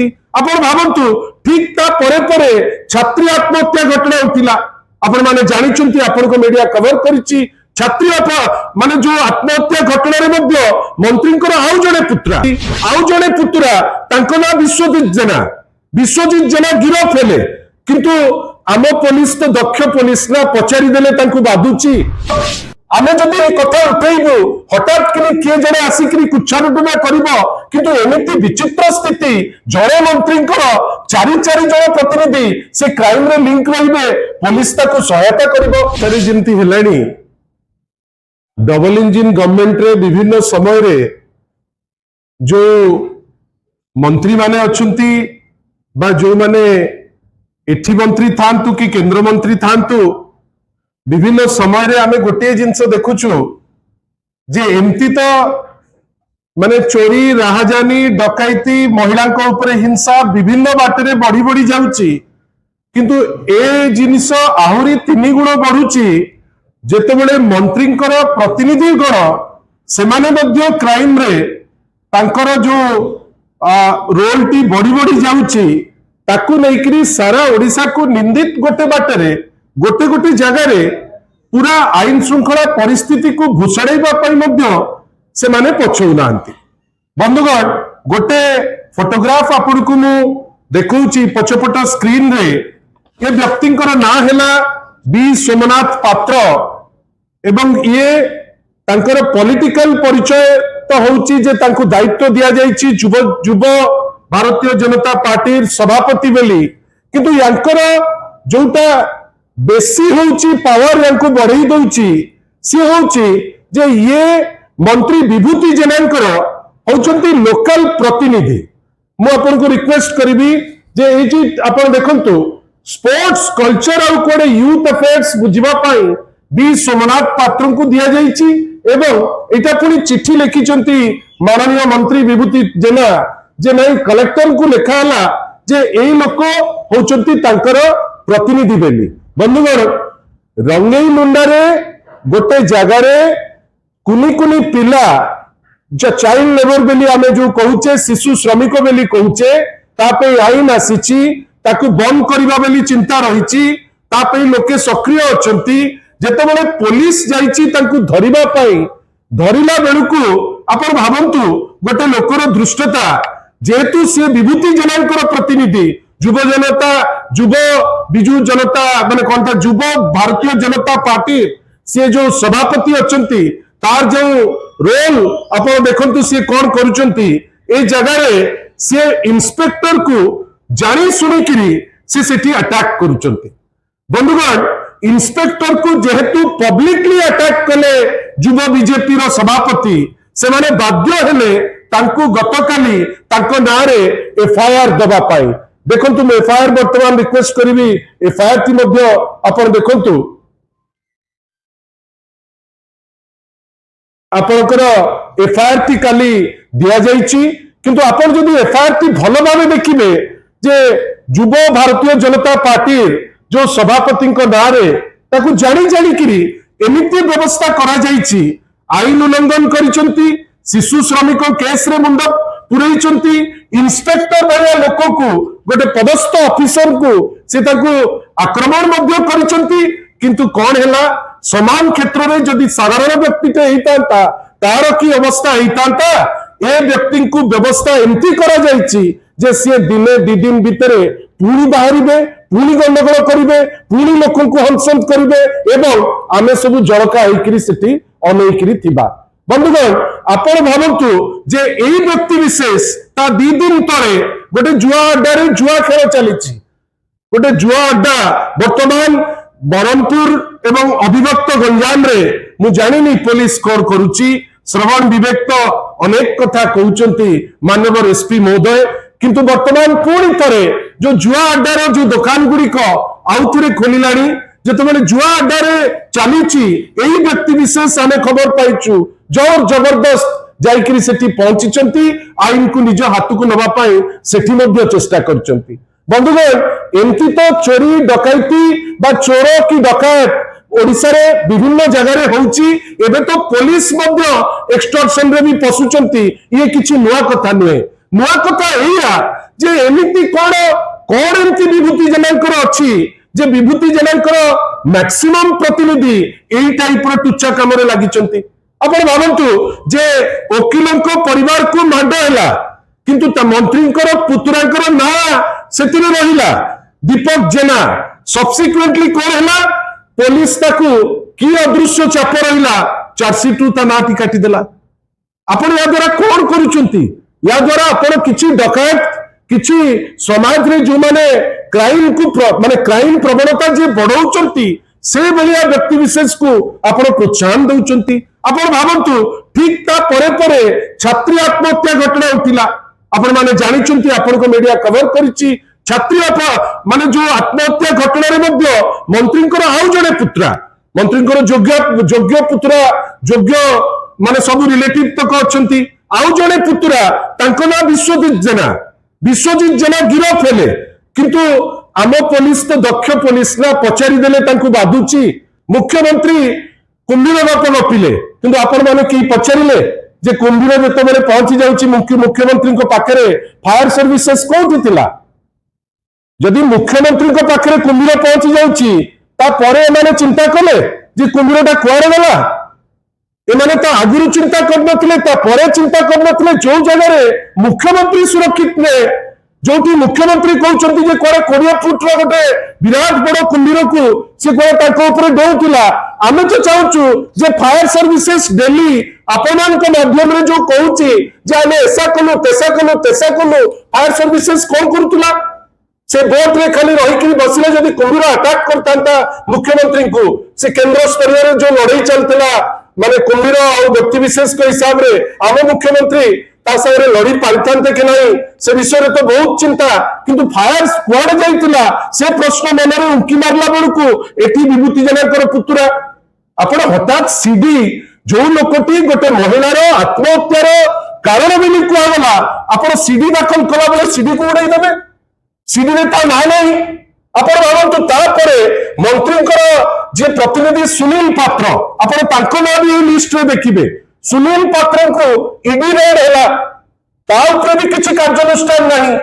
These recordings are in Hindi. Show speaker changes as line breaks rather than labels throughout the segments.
आपण भावंतु ठीक ता परे परे छात्री आत्महत्या घटना उठिला आपण माने जानिचंती आपण को मीडिया कवर करिछि छात्री माने जो आत्महत्या घटना रे मध्य मंत्रींकर आउ जणे पुत्रा तांको ना विश्वजित जेना गिरफ हेले किंतु आम पुलिस तो दक्ष पुलिस ना पचारि देले तांको बाधुची आमे जदि ए कथा उठैबु हठात किए जड़े आसिक कुच्छानुटना करिबो किंतु एमिति विचित्र स्थिति जड़े मंत्रींकर चारि जन प्रतिनिधि से क्राइम रे लिंक रहिबे पुलिस ताको सहायता करिबो तरी जेंति हेलानी डबल इंजिन गवर्नमेंट रे विभिन्न समय रे जो मंत्री माने अछंती बा जो माने एठी मंत्री थांतु कि केंद्र मंत्री थांतु विभिन्न समय रे आमे गोटे जिंस देखुछु जे एमती तो माने चोरी राहाजानी डकैती महिला ऊपर हिंसा विभिन्न बाटरे बढ़ी बढ़ी जाउची किंतु ए जिनिस आहुरी 3 गुण बढ़ुची जेतेबेले मंत्रींकर प्रतिनिधि गण सेमाने मध्य क्राइम रे तांकर जो रोल टी बढ़ी बढ़ी जाउची ताकू लेकरी सारा ओडिसा को निंदित गोटे बाटरे गोटे गोटे जगह पूरा आईन श्रृंखला परिस्थिति को भूषाड़ा से माने पछौ नांती बंधुगण गोटे फोटोग्राफ आपन को मु देखौची पछपट स्क्रीन रे ये व्यक्ति ना हैला बी सोमनाथ पात्र एवं ये तांकर पॉलिटिकल परिचय तो होउची जे तांको दायित्व दिया जायछि युव भारतीय जनता पार्टी सभापति बेली किंतु यांकर जोटा बेसी होउची पावर यांको बढ़ई दउची सी होउची जे ये मंत्री विभूति जेनांकर होउचंती लोकल प्रतिनिधि मु आपन को रिक्वेस्ट करिवि जे एजी आपन देखंतु स्पोर्ट्स कल्चर और कोडे यूथ अफेयर्स बुझिबा पई बी सोमनाथ पात्र को दिया जायछि एवं एटा पुनी चिट्ठी लिखिचंती माननीय मंत्री विभूति जेना जे नहीं कलेक्टर को लिखा हला जे एई लोक होउचंती तांकर प्रतिनिधि बेली बंधुगण रंगई मुंडारे गोटे जगार कुनी कुनी पिला जो चाइल्ड लेबर बेली आमे जो कहूचे शिशु श्रमिक बेली कहूचे तापे आईन आसीची ताकू बंद करिबा बेली चिंता रहिची तापे लोके सक्रिय अछंती जेतेबेले पुलिस जाईची ताकू धरिबा पई धरिला बेलुकु आपण भाबंतु गोटे लोकर दृष्टता जेतु से विभूति जनांकर प्रतिनिधि युव जनता युव बिजु जनता माने कोनता युव भारतीय जनता पार्टी से जो सभापति अछंती तार जो रोल आपण देखंतु से कोन करूचंती ए जगह रे से इंस्पेक्टर को जानी सुनी किरी से सेठी अटैक करूचंती बंधुगण इंस्पेक्टर को जेहेतु पब्लिकली अटैक कले युव बीजेपी रो सभापति से माने बाध्य हेले तांको गतकाली तांको नारे एफआईआर दबा पाई देखंतु मैं एफआईआर वर्तमान रिक्वेस्ट करिवि एफआईआर ती मध्य आपण देखंतु आपनकर एफआईआर ती काली दिया जाईची किंतु आपण जदी एफआईआर ती भलो भाबे देखिबे जे युव भारतीय जनता पार्टी जो सभापति को नारे ताकू जानी जानी किरी एमिति व्यवस्था करा जाईची आईन उल्लंघन करिसंती शिशु श्रमिक केस रे मुंड पुरैचंती इंस्पेक्टर भाया लोक को गोटे पदस्थ ऑफिसर को से ताकू आक्रमण मध्य करिसंती किंतु कोन हैला समान क्षेत्र में जदि साधारण व्यक्ति ते हितांता तार की अवस्था हितांता ए व्यक्ति को व्यवस्था एमती करा जाईची जे से दिने 2 दिन भितरे पुणी बाहरिबे पुणी गंडगोल करिवे पुणी लोक को हंसंत करिवे एवं आमे सब जड़का होइकरी सेठी अनेकरी थिबा बंधुगण आपण भावंतु जे एई व्यक्ति विशेष ता 2 दिन तळे गोटे जुआ अड्डा रे जुआ खेल चलीची गोटे जुआ अड्डा वर्तमान बरहमपुर एवं अभिभक्त गंजाम रे मु जानिनी पुलिस कोर करूची श्रवण विवेक तो अनेक कथा कहउचंती माननीय एसपी महोदय किंतु वर्तमान पुणी थरे जो जुआ अड्डा रे जो दुकान गुडी को आउथरे खोलिलाणी जेतेबेले जुआ अड्डा रे चालीची एई व्यक्ति विशेष आमे खबर पाइछु जोर जबरदस्त जाइकरी सेठी पहुंचीचंती आईन को निज हाथ को नबा पाई सेठी मध्य चेष्टा करचंती बंधुगण एमती तो चोरी डकैती बा चोर की डकैत ओडिसा रे विभिन्न जगह रे होउची एबे तो पुलिस मध्य एक्सटॉर्शन रे भी पसुचंती ये किछि नुआ कथा नुए नुआ कथा एया जे एमिति कोण कोण एमती विभूति जेनांकर अछि जे विभूति जेनांकर मैक्सिमम प्रतिनिधि एई टाइप रो टुच्चा काम रे लागिचंती आपण भाबंतु जे वकीलंको परिवार को माड हैला किंतु ता मंत्रींकर पुत्रांकर ना सेतिरे रहिला दीपक जेना सब्सिक्वेंटली कोण हैला पुलिस ताकू की अदृश्य चाप रहिला चार्जशीट ता नाटी काटी देला आपण या द्वारा कोण करूचंती या द्वारा आपण किछि डकैत किछि समाज रे जो माने क्राइम को माने क्राइम प्रवणता जे बढ़ाउचंती से भलिया व्यक्ति विशेष को आपण प्रोत्साहन दउचंती आपण भाबंतु ठीक ता परे परे छात्री आत्महत्या घटना उठिला आपण माने जानिचंती आपण को मीडिया कवर करिछि छात्री माने जो आत्महत्या घटना रे मध्य मंत्रींकर आउ जणे पुत्रा मंत्रींकर योग्य पुत्रा योग्य माने सब रिलेटिव तक अछंती आउ जणे पुत्रा तांको ना विश्वजित जेना गिरफ हेले किंतु आम पुलिस तो दक्ष पुलिस ना पचारि देले तांको बाधुची मुख्यमंत्री कुंभीर बाप गपिले किंतु आपण माने की पचारिले जे कुंभीर जते बेले पहुंची जाउची मुख्यमंत्री को पाखरे फायर सर्विसेज कोठी थिला जदि मुख्यमंत्री को पाखरे कुंभीर पहुंची जाउची ता परे माने चिंता कले जे कुंभीरटा कुआरे गला एमाने ता आगुरु चिंता करनथिले ता परे चिंता करनथिले जो जगह रे मुख्यमंत्री सुरक्षित ने जोटी मुख्यमंत्री कहउचंती जे कोरे 20 फुट रो गोटे विराट बड़ कुंभीर को से कोरे ताको ऊपर डोउतिला आमे तो चाहूचु जे फायर सर्विसेज दिल्ली आपनन के माध्यम रे जो कहउची जे आमे ऐसा कलो तेसा कलो फायर सर्विसेज कोन करतुला से बोट रे खाली रही कि बसिले जदि कुंभीर अटैक करतांता मुख्यमंत्री को से केंद्र स्तर रे जो लड़ाई चलतला माने कुंभीर और व्यक्ति विशेष के हिसाब रे आम मुख्यमंत्री ता सारे लड़ी पारितांते कि नहीं से विषय तो बहुत चिंता किंतु फायर स्क्वाड जाइतिला से प्रश्न मन रे उंकी मारला बेलकू एठी विभूति जनकर पुत्रा आपण हठात सीडी जो लोकटी गोटे महिलार आत्महत्यार कारण बोली कहगला आपण सीडी दाखल कला बेले सीडी को उड़ाई देबे सीडी रे ता ना नहीं आपण भाबंतु तापरे मंत्रींकर जे प्रतिनिधि सुनील पात्र आपण तांको ना भी लिस्ट रे देखिबे सुनील पात्र को ईडी रेड हैला ता ऊपर भी किछि कार्यानुष्ठान नहीं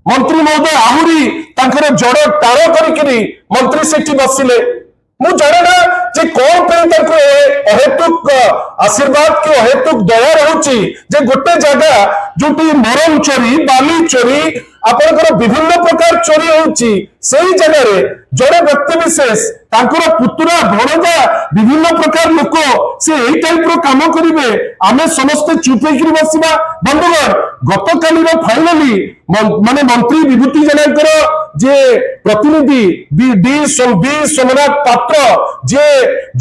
मंत्री महोदय आहुरी तांकर जड़ टाळ करिकरी मंत्री सेठी बसिले मु जाना जे कोन पे तांको अहेतुक आशीर्वाद के अहेतुक दया रहउची जे गोटे जगह जोटी मरम चोरी बाली चोरी आपनकर विभिन्न प्रकार चोरी होउची सेही जगह रे जड़े व्यक्ति विशेष तांकर पुत्रा भणजा विभिन्न प्रकार लोक से एई टाइप रो काम करिवे आमे समस्त चुप होइकरी बसिबा बंधुगण गतकाली रो फाइनली माने मंत्री विभूति जनकर जे प्रतिनिधि बी सोमनाथ पात्र जे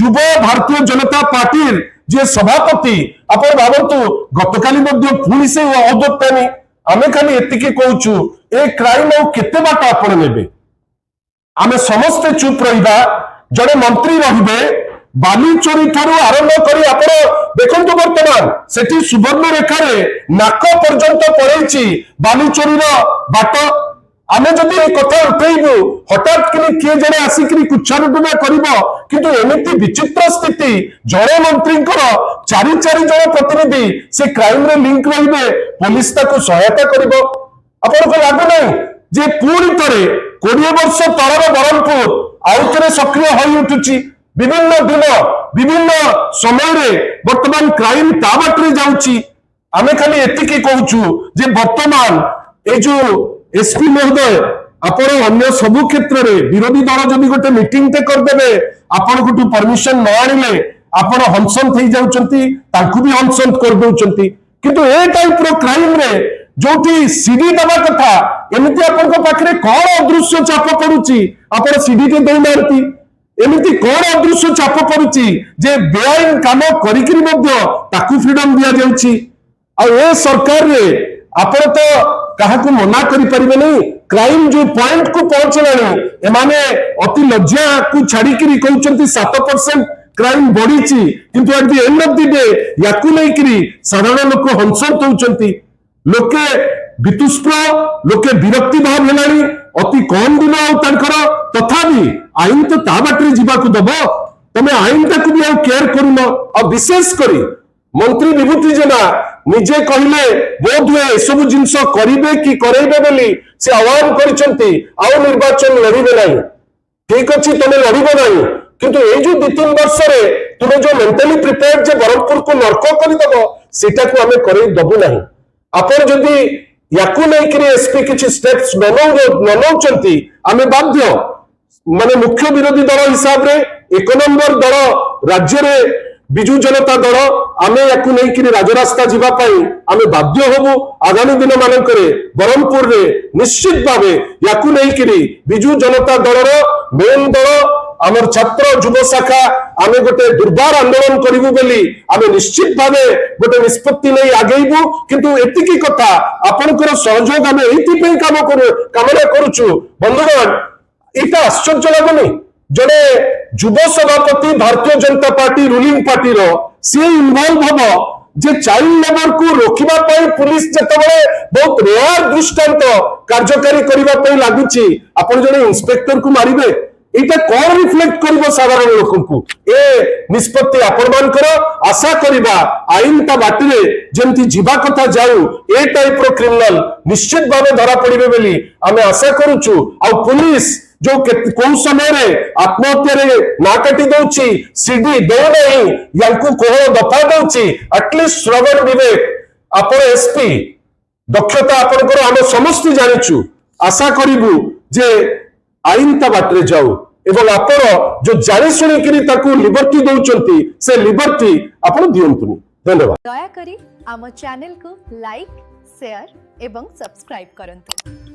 युव भारतीय जनता पार्टी जे सभापति आपण भाबंतु गतकाली मध्ये पुणी से अवदत्तानी आमे खाली एतिके कहूचु ए क्राइम औ केते बाट आपण नेबे आमे समस्त चुप रहिबा जड़े मंत्री रहिबे बाली चोरी ठारू आरंभ करी आपण देखंतु वर्तमान सेठी सुवर्ण रेखा रे नाक पर्यंत पड़ैछि बाली चोरी रो बाट आमे जदि ए कथा उठेइबु हठात किए जड़े आसिकरी कुच्छारुटना करिवो किंतु एमिति विचित्र स्थिति जड़े मंत्रींकर चारि जन प्रतिनिधि से क्राइम रे लिंक रहिबे पुलिस ताको सहायता करिवो आपण को लागु नै जे पूरी तरे 20 वर्ष तरर बरहमपुर आउथरे सक्रिय होई उठुची विभिन्न दिन विभिन्न समय रे वर्तमान क्राइम ता बाटरे जाउची आमे खाली एतिकी कहूचु जे वर्तमान ए जो एसपी महोदय आपण अन्य सबु क्षेत्र रे विरोधी दल जदि गोटे मीटिंग ते करदेबे आपण गोटू परमिशन न आनिले आपण हंसंत થઈ जाउचंती तांकु भी हंसंत कर दउचंती किंतु ए टाइप रो क्राइम रे जोटी सीडी दबा कथा एमिति आपण को पाखरे कोन अदृश्य चाप पडुची आपण सीडी के देई मारती एमिति कोन अदृश्य चाप पडुची जे बेआईन काम करिकरी मध्ये ताकु फ्रीडम दिया जाउची आ ए सरकार रे आपण तो काहाकू मना करि परिबे नहीं क्राइम जो पॉइंट को पहुंचलानी एमाने अति लज्जा को छाड़ी करी कहउचंती 7% क्राइम बढ़ीची किंतु at the end of the day याकू नै करी साधारण लोक हंसंत होउचंती लोके वितुष्प्र लोके विरक्ति भाव हेलानी अति कम दिन आ तांकर तथापि आईन तो ता बाटरे जीवा को दबो तमे आईन ताकू भी केयर करूनो आ विशेष करी मंत्री विभूति जेना निजे कहले बोध हुए एसबू जिनस करेंगे कि करेबे बोली से आह्वान करिसेंती आउ निर्वाचन लड़िबे नहीं ठीक अच्छी तुम लड़ब नहीं किंतु ये जो 2-3 वर्ष तुम जो मेंटाली प्रिपेयर्ड जे बरहमपुर को नर्क करदेव सेटा को आम करदबू ना आपन जदि याकू नहीं एसपी किसी स्टेप्स न नौचंती आम बाध्य माने मुख्य विरोधी दल हिसाब रे 1 नंबर दल राज्य रे विजु जनता दल आम या राजरास्ता जीवाई आम बाध्य हबू आगामी दिन मानकरे बरहमपुर रे निश्चित भाव या विजु जनता दल मेन दल आमर छात्र युव शाखा आम गोटे दुर्बार आंदोलन करूँ बोली आम निश्चित भाव गोटे निष्पत्ति नहीं आगेबू किंतु एतिकी कथा आपनकर सहयोग आम ये कामना करुचु बंधुगण यहाँ आश्चर्य लगुनि जड़े युव सभापति Bharatiya Janata party ruling party रो सी इनवॉल्व हम जे चाइल्ड लेबर को रोकवा पुलिस जिते बहुत रेयर दृष्टांत कार्यकारी करने लगुच आप जड़े इंस्पेक्टर को मारे ये कौन रिफ्लेक्ट कर साधारण लोक को ए निष्पत्ति आपण आशा करवा आईन ता बाटे जमती जीवा कथा जाऊ ए टाइप रो क्रिमिनल निश्चित भाव धरा पड़े बोली आम आशा करुचु आ पुलिस जो कौन समय आत्महत्या ना काटी दौची सीडी दो नहीं कोहल दफा दौची एटलिस्ट श्रवण विवेक आप एसपी दक्षता आपंकर आम समस्त जानिचु आशा करूँ जे आईन ता बाटे जाऊ एवं आपण जो जानी शुणी लिबर्टी दौरान से लिबर्टी आपण दियंतुनी धन्यवाद
दया करी आम चैनल को लाइक शेयर एवं सब्सक्राइब करंतु।